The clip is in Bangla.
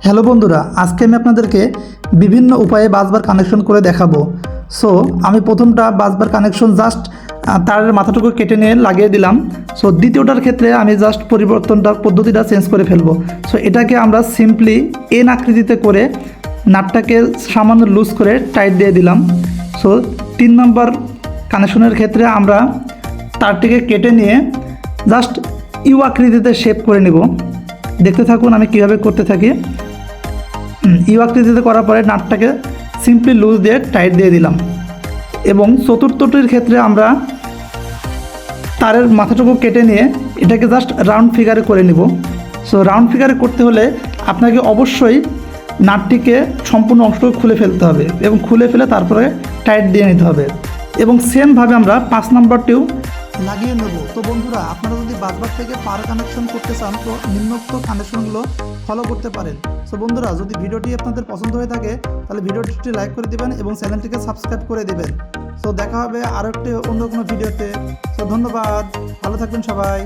হ্যালো বন্ধুরা, আজকে আমি আপনাদেরকে বিভিন্ন উপায়ে বাসবার কানেকশন করে দেখাবো। সো আমি প্রথমটা বাসবার কানেকশন জাস্ট তারের মাথাটুকু কেটে নিয়ে লাগিয়ে দিলাম। সো দ্বিতীয়টার ক্ষেত্রে আমি জাস্ট পদ্ধতিটা চেঞ্জ করে ফেলবো। সো এটাকে আমরা সিম্পলি এন আকৃতিতে করে নাটটাকে সামান্য লুজ করে টাইট দিয়ে দিলাম। সো 3 নম্বর কানেকশনের ক্ষেত্রে আমরা তারটিকে কেটে নিয়ে জাস্ট ইউ আকৃতিতে শেপ করে নেব। দেখতে থাকুন আমি কীভাবে করতে থাকি। ইউ আকৃতিতে করার পরে নাটটাকে সিম্পলি লুজ দিয়ে টাইট দিয়ে দিলাম। এবং চতুর্থটির ক্ষেত্রে আমরা তারের মাথাটুকু কেটে নিয়ে এটাকে জাস্ট রাউন্ড ফিগারে করে নিব। সো রাউন্ড ফিগারে করতে হলে আপনাকে অবশ্যই নাটটিকে সম্পূর্ণ অংশটুকু খুলে ফেলতে হবে এবং খুলে ফেলে তারপরে টাইট দিয়ে নিতে হবে। এবং সেমভাবে আমরা 5 নম্বরটিও লাগিয়ে নেব। তো বন্ধুরা, আপনারা যদি বাসবার থেকে পাওয়ার কানেকশন করতে চান তো নিম্নোক্ত কানেকশনগুলো ফলো করতে পারেন। সো বন্ধুরা, যদি ভিডিওটি আপনাদের পছন্দ হয়ে থাকে তাহলে ভিডিওটি লাইক করে দেবেন এবং চ্যানেলটিকে সাবস্ক্রাইব করে দেবেন। সো দেখা হবে আরও একটি অন্য কোনো ভিডিওতে। সো ধন্যবাদ, ভালো থাকবেন সবাই।